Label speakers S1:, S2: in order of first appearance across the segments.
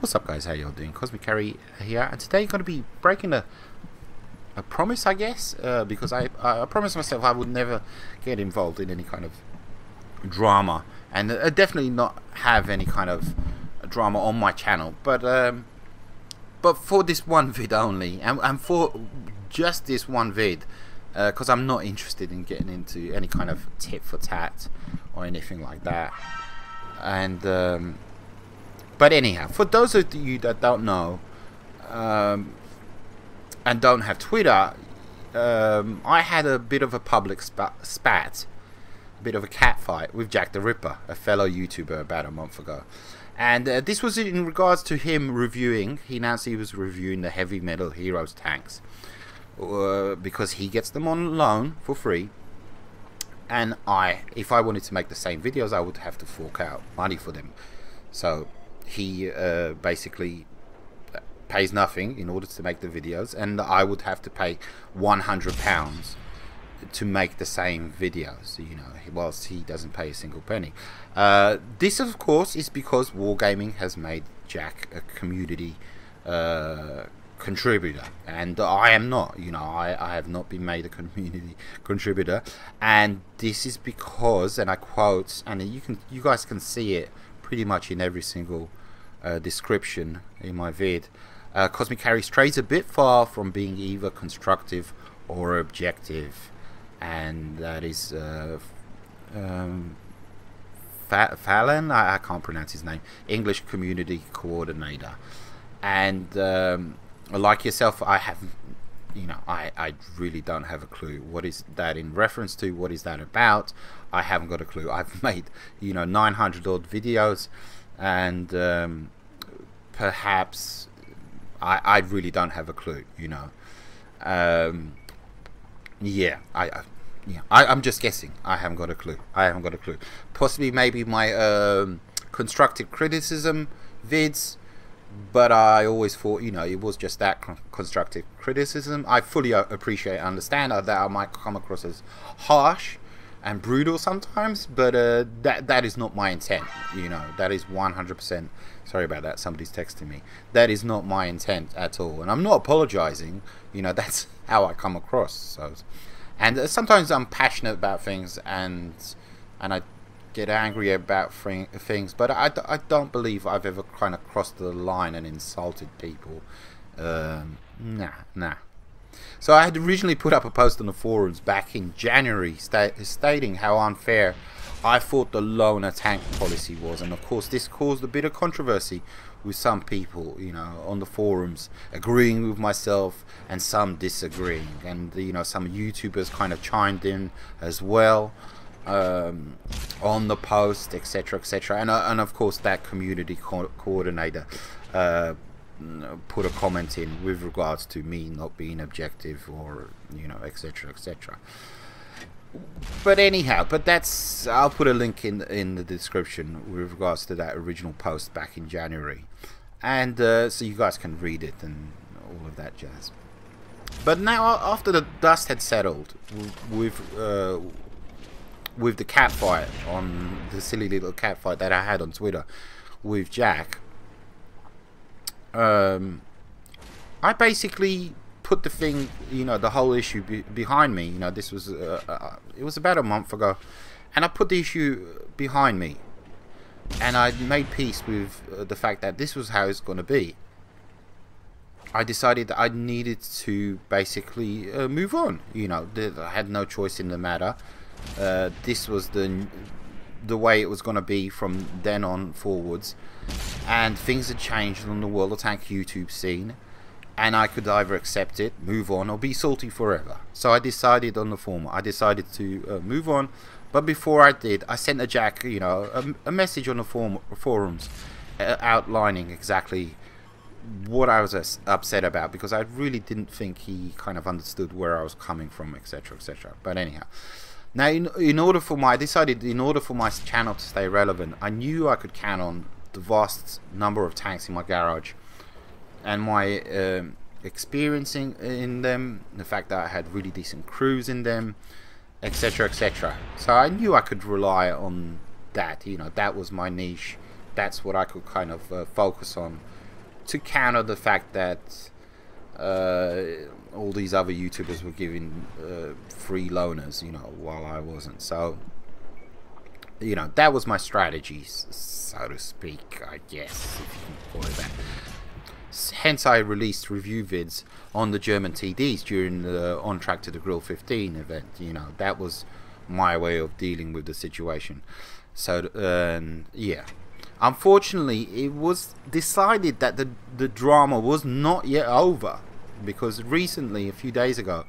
S1: What's up, guys? How y'all doing? Cosmic Carry here, and today I'm going to be breaking a promise, I guess, because I promised myself I would never get involved in any kind of drama, and definitely not have any kind of drama on my channel. But for this one vid only, and for just this one vid, because I'm not interested in getting into any kind of tit for tat or anything like that, and. But anyhow, for those of you that don't know and don't have Twitter, I had a bit of a public spat, a bit of a catfight with Jack the Ripper, a fellow YouTuber, about a month ago. And this was in regards to him reviewing. He announced he was reviewing the Heavy Metal Heroes tanks because he gets them on loan for free. And if I wanted to make the same videos, I would have to fork out money for them. So he basically pays nothing in order to make the videos, and I would have to pay £100 to make the same videos, you know, whilst he doesn't pay a single penny. This, of course, is because Wargaming has made Jack a community contributor, and I am not. You know, I have not been made a community contributor, and this is because, and I quote, and you guys can see it pretty much in every single description in my vid. Cosmic Carry strays a bit far from being either constructive or objective, and that is Fallon, I can't pronounce his name, English community coordinator. And like yourself, I have, you know, I really don't have a clue. What is that in reference to? What is that about? I haven't got a clue. I've made, you know, 900 odd videos, and perhaps I really don't have a clue, you know. Yeah, I'm just guessing. I haven't got a clue. I haven't got a clue. Possibly maybe my constructive criticism vids, but I always thought, you know, it was just that constructive criticism. I fully appreciate and understand that I might come across as harsh and brutal sometimes, but that is not my intent, you know. That is 100%, sorry about that, somebody's texting me. That is not my intent at all, and I'm not apologizing, you know. That's how I come across. So, and sometimes I'm passionate about things, and I get angry about things, but I don't believe I've ever kind of crossed the line and insulted people. Nah. So I had originally put up a post on the forums back in January stating how unfair I thought the loaner tank policy was, and of course this caused a bit of controversy with some people, you know, on the forums, agreeing with myself and some disagreeing, and you know, some YouTubers kind of chimed in as well on the post, etc., etc. And of course that community coordinator put a comment in with regards to me not being objective, or, you know, etc., etc. But anyhow, that's, I'll put a link in the description with regards to that original post back in January, and so you guys can read it and all of that jazz. But now, after the dust had settled with the catfight, on the silly little catfight that I had on Twitter with Jack, I basically put the thing, you know, the whole issue behind me. You know, this was it was about a month ago, and I put the issue behind me, and I made peace with the fact that this was how it's going to be. I decided that I needed to basically move on. You know, I had no choice in the matter. This was the way it was going to be from then on forwards, and things had changed on the World of Tank YouTube scene, and I could either accept it, move on, or be salty forever. So I decided on the former. I decided to move on, but before I did, I sent a Jack, you know, a message on the forums outlining exactly what I was upset about, because I really didn't think he kind of understood where I was coming from, etc., etc. But anyhow, now I decided in order for my channel to stay relevant, I knew I could count on the vast number of tanks in my garage, and my experiencing in them, the fact that I had really decent crews in them, etc., etc. So I knew I could rely on that. You know, that was my niche. That's what I could kind of focus on to counter the fact that all these other YouTubers were giving free loaners, you know, while I wasn't. So, you know, that was my strategy, so to speak, I guess, if you can call it that. Hence, I released review vids on the German TDs during the On Track to the Grill 15 event. You know, that was my way of dealing with the situation. So, yeah. Unfortunately, it was decided that the drama was not yet over, because recently, a few days ago,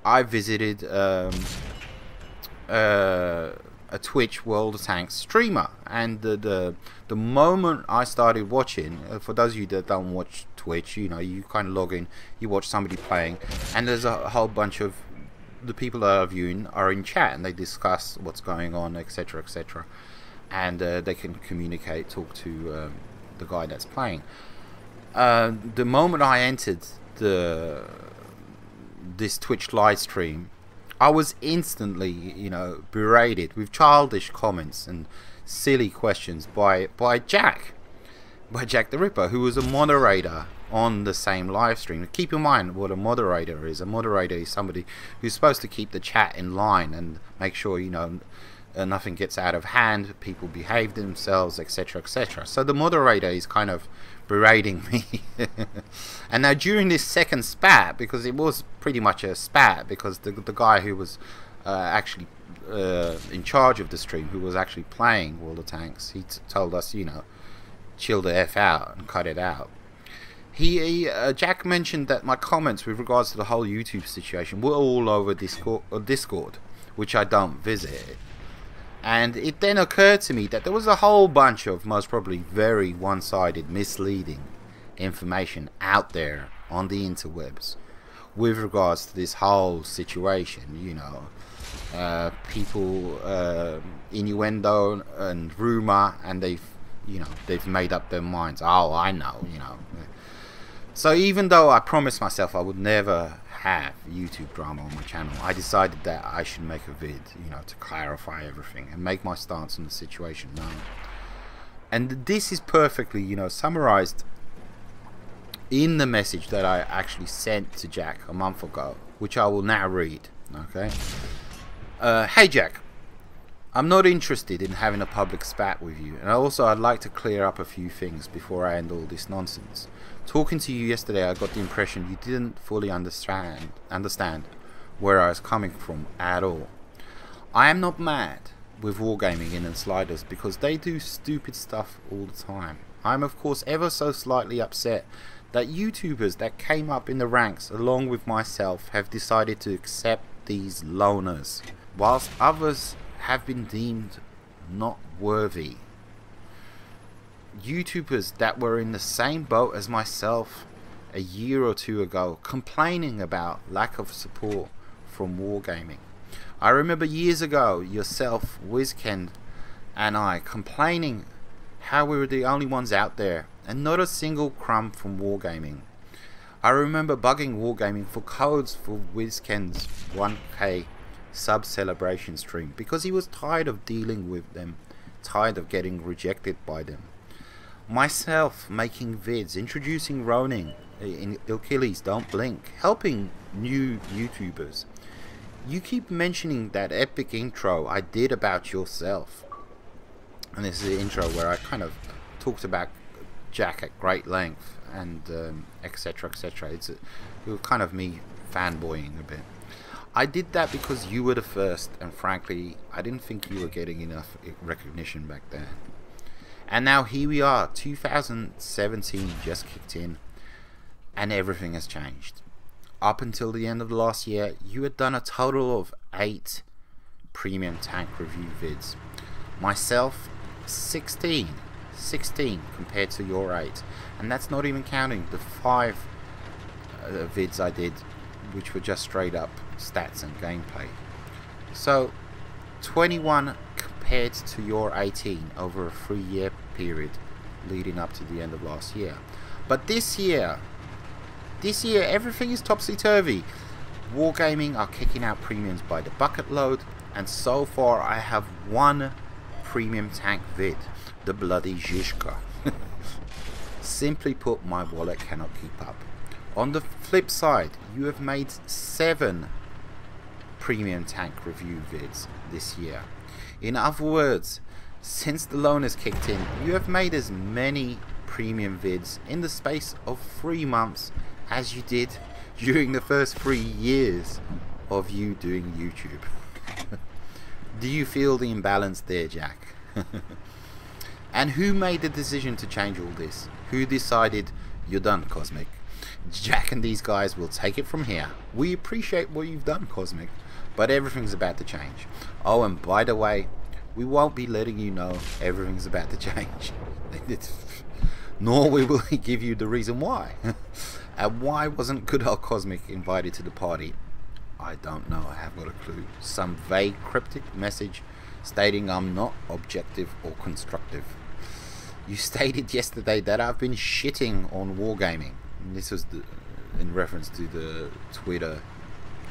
S1: I visited a Twitch World of Tanks streamer, and the moment I started watching, for those of you that don't watch Twitch, you know, you kind of log in, you watch somebody playing, and there's a whole bunch of the people that are viewing are in chat, and they discuss what's going on, etc., etc., and they can communicate, talk to the guy that's playing. The moment I entered this Twitch live stream, I was instantly, you know, berated with childish comments and silly questions by Jack the Ripper, who was a moderator on the same live stream. Keep in mind what a moderator is. A moderator is somebody who's supposed to keep the chat in line and make sure, you know, nothing gets out of hand, people behave themselves, etc., etc. So the moderator is kind of berating me. And now during this second spat, because it was pretty much a spat, because the guy who was actually in charge of the stream, who was actually playing World of Tanks, he told us, you know, chill the F out and cut it out. Jack mentioned that my comments with regards to the whole YouTube situation were all over Discord, which I don't visit. And it then occurred to me that there was a whole bunch of most probably very one-sided, misleading information out there on the interwebs with regards to this whole situation. You know, people innuendo and rumor, and they've made up their minds. Oh, I know, you know. So even though I promised myself I would never have YouTube drama on my channel, I decided that I should make a vid, you know, to clarify everything and make my stance on the situation known. And this is perfectly, you know, summarized in the message that I actually sent to Jack a month ago, which I will now read. Okay. Hey Jack, I'm not interested in having a public spat with you, and also I'd like to clear up a few things before I end all this nonsense. Talking to you yesterday, I got the impression you didn't fully understand where I was coming from at all. I am not mad with Wargaming in and Sliders because they do stupid stuff all the time. I am of course ever so slightly upset that YouTubers that came up in the ranks along with myself have decided to accept these loners, whilst others have been deemed not worthy. YouTubers that were in the same boat as myself a year or two ago, complaining about lack of support from Wargaming. I remember years ago yourself, WizKen, and I complaining how we were the only ones out there and not a single crumb from Wargaming. I remember bugging Wargaming for codes for WizKen's 1K sub celebration stream because he was tired of dealing with them, tired of getting rejected by them. Myself making vids, introducing Ronin in Achilles Don't Blink, helping new YouTubers. You keep mentioning that epic intro I did about yourself, and this is the intro where I kind of talked about Jack at great length and etc, etc. It was kind of me fanboying a bit. I did that because you were the first, and frankly I didn't think you were getting enough recognition back then. And now here we are, 2017 just kicked in, and everything has changed. Up until the end of the last year, you had done a total of 8 premium tank review vids. Myself, 16 compared to your 8. And that's not even counting the 5 vids I did, which were just straight up stats and gameplay. So, 21 compared to your 18 over a 3-year period leading up to the end of last year. But this year everything is topsy-turvy. Wargaming are kicking out premiums by the bucket load, and so far I have 1 premium tank vid, the bloody Zizka. Simply put, my wallet cannot keep up. On the flip side, you have made 7 premium tank review vids this year. In other words, since the loan has kicked in, you have made as many premium vids in the space of 3 months as you did during the first 3 years of you doing YouTube. Do you feel the imbalance there, Jack? And who made the decision to change all this? Who decided you're done, Cosmic? Jack and these guys will take it from here. We appreciate what you've done, Cosmic, but everything's about to change. Oh, and by the way, we won't be letting you know everything's about to change. Nor we will give you the reason why. And why wasn't good old Cosmic invited to the party? I don't know, I have got a clue. Some vague cryptic message stating I'm not objective or constructive. You stated yesterday that I've been shitting on wargaming. This was in reference to the Twitter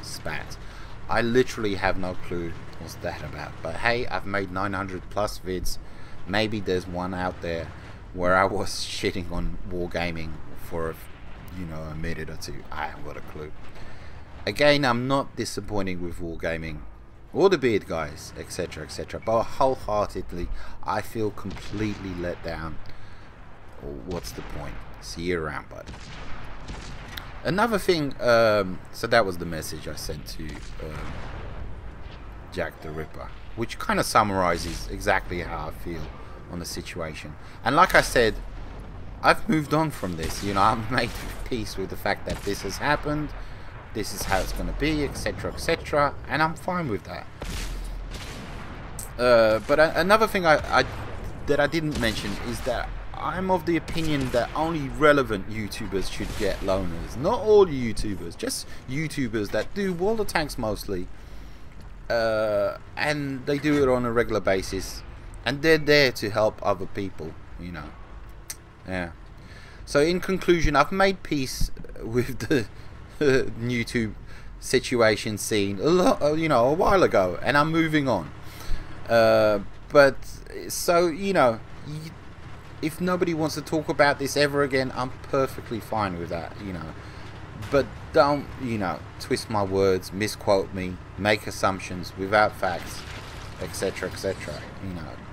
S1: spat. I literally have no clue what's that about. But hey, I've made 900 plus vids. Maybe there's one out there where I was shitting on wargaming for a minute or two. I haven't got a clue. Again, I'm not disappointing with wargaming or the beard guys, etc, etc, but wholeheartedly I feel completely let down. What's the point? See you around, bud. Another thing, so that was the message I sent to Jack the Ripper, which kind of summarizes exactly how I feel on the situation. And like I said, I've moved on from this. I've made peace with the fact that this has happened. This is how it's going to be, etc, etc, and I'm fine with that. But another thing that I didn't mention is that I'm of the opinion that only relevant YouTubers should get loaners. Not all YouTubers, just YouTubers that do World of Tanks mostly, and they do it on a regular basis, and they're there to help other people. Yeah. So in conclusion, I've made peace with the YouTube situation scene a while ago, and I'm moving on. But so if nobody wants to talk about this ever again, I'm perfectly fine with that. But don't twist my words, misquote me, make assumptions without facts, etc, etc.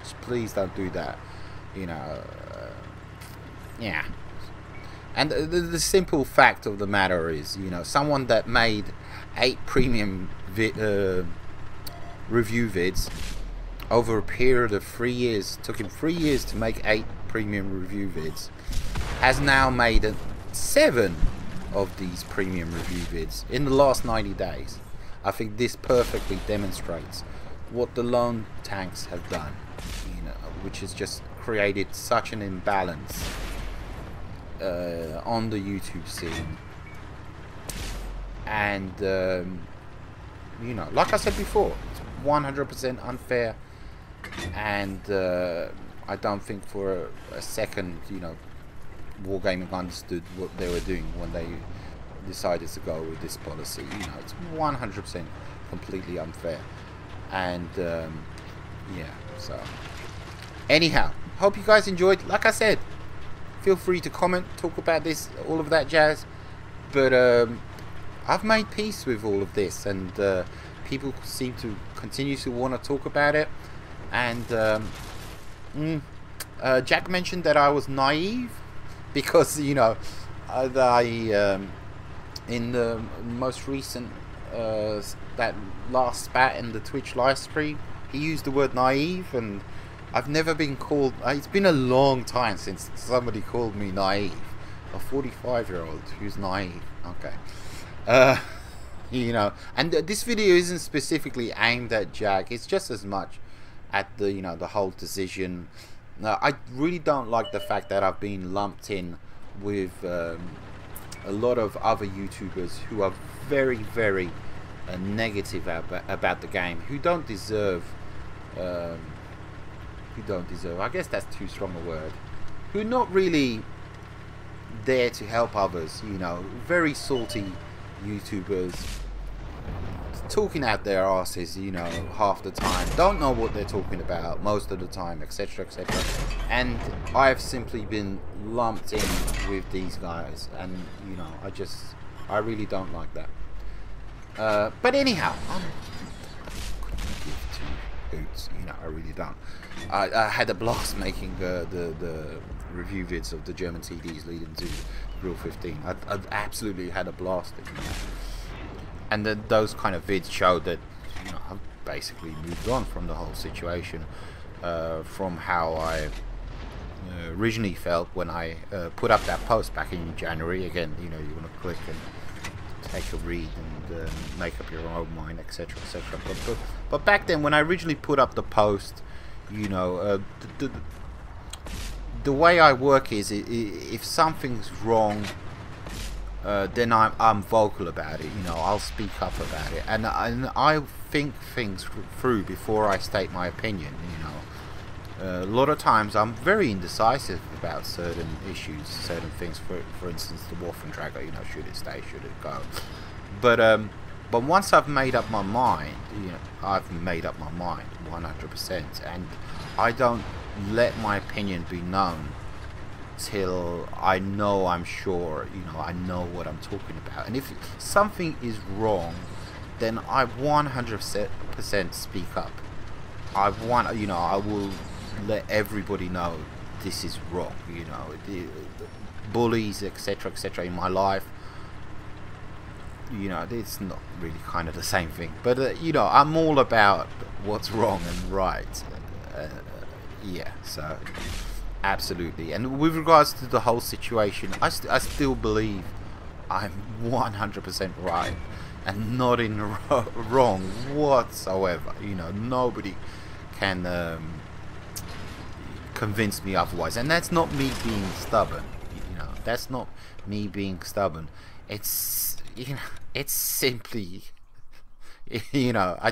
S1: Just please don't do that. Yeah. And the simple fact of the matter is, someone that made 8 premium review vids over a period of 3 years, took him 3 years to make 8 premium review vids, has now made 7 of these premium review vids in the last 90 days. I think this perfectly demonstrates what the loan tanks have done, which has just created such an imbalance on the YouTube scene. And like I said before, it's 100% unfair, and I don't think for a second Wargaming understood what they were doing when they decided to go with this policy. It's 100% completely unfair. And yeah, so anyhow, hope you guys enjoyed. Like I said, feel free to comment, talk about this, all of that jazz. But I've made peace with all of this, and people seem to continue to want to talk about it. And Jack mentioned that I was naive because I in the most recent that last spat in the Twitch live stream, he used the word naive, and I've never been called. It's been a long time since somebody called me naive. A 45-year-old who's naive. Okay. And this video isn't specifically aimed at Jack. It's just as much at the the whole decision. I really don't like the fact that I've been lumped in with a lot of other YouTubers who are very, very negative about the game, who don't deserve. I guess that's too strong a word. Who are not really there to help others. Very salty YouTubers talking out their asses, you know, half the time, don't know what they're talking about most of the time, etc., etc. And I've simply been lumped in with these guys, and you know, I really don't like that. But anyhow, I couldn't give two hoots, you know, I really don't. I had a blast making the review vids of the German CDs leading to Grill 15. I absolutely had a blast in that. And then those kind of vids showed that, you know, I've basically moved on from the whole situation, from how I originally felt when I put up that post back in January. Again, you know, you want to click and take a read and make up your own mind, etc., etc. But back then, when I originally put up the post, you know, the way I work is, if something's wrong, then I'm vocal about it. You know, I'll speak up about it, and I think things through before I state my opinion. You know, a lot of times I'm very indecisive about certain issues, certain things. For instance, the Waffentrager. You know, should it stay? Should it go? But once I've made up my mind, you know, I've made up my mind 100%, and I don't let my opinion be known till I know I'm sure, you know, I know what I'm talking about. And if something is wrong, then I 100% speak up. You know, I will let everybody know this is wrong. You know, the bullies, etc., etc. in my life. You know, it's not really kind of the same thing, but you know, I'm all about what's wrong and right. Yeah, so absolutely. And with regards to the whole situation, I still believe I'm 100% right and not in wrong whatsoever. You know, nobody can convince me otherwise, and that's not me being stubborn. You know, that's not me being stubborn. It's, you know, it's simply, you know, I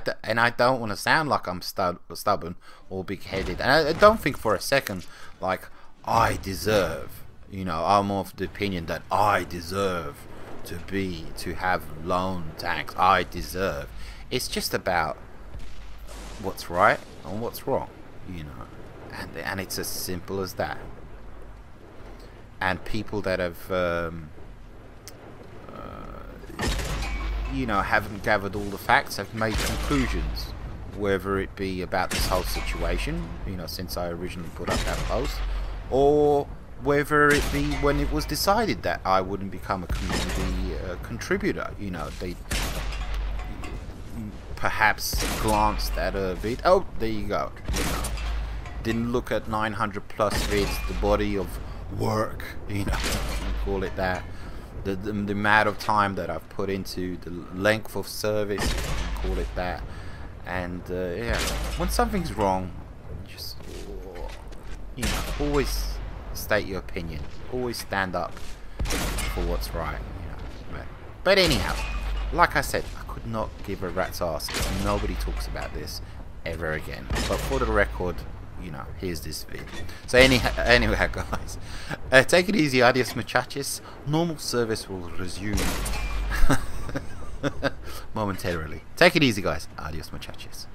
S1: don't want to sound like I'm stubborn or big-headed, and I don't think for a second like I deserve, you know, I'm of the opinion that I deserve to have loan tanks. I deserve. It's just about what's right and what's wrong, you know, and it's as simple as that. And people that have you know, haven't gathered all the facts, have made conclusions, whether it be about this whole situation, you know, since I originally put up that post, or whether it be when it was decided that I wouldn't become a community contributor. You know, they perhaps glanced at a vid. Oh, there you go. You know, didn't look at 900 plus vids, the body of work, you know, call it that. The amount of time that I've put into, the length of service, call it that. And yeah, when something's wrong, just, you know, always state your opinion, always stand up for what's right, you know. But anyhow, like I said, I could not give a rat's ass if nobody talks about this ever again. But for the record, you know, here's this vid. So anyway, guys, take it easy. Adios, muchachos. Normal service will resume momentarily. Take it easy, guys. Adios, muchachos.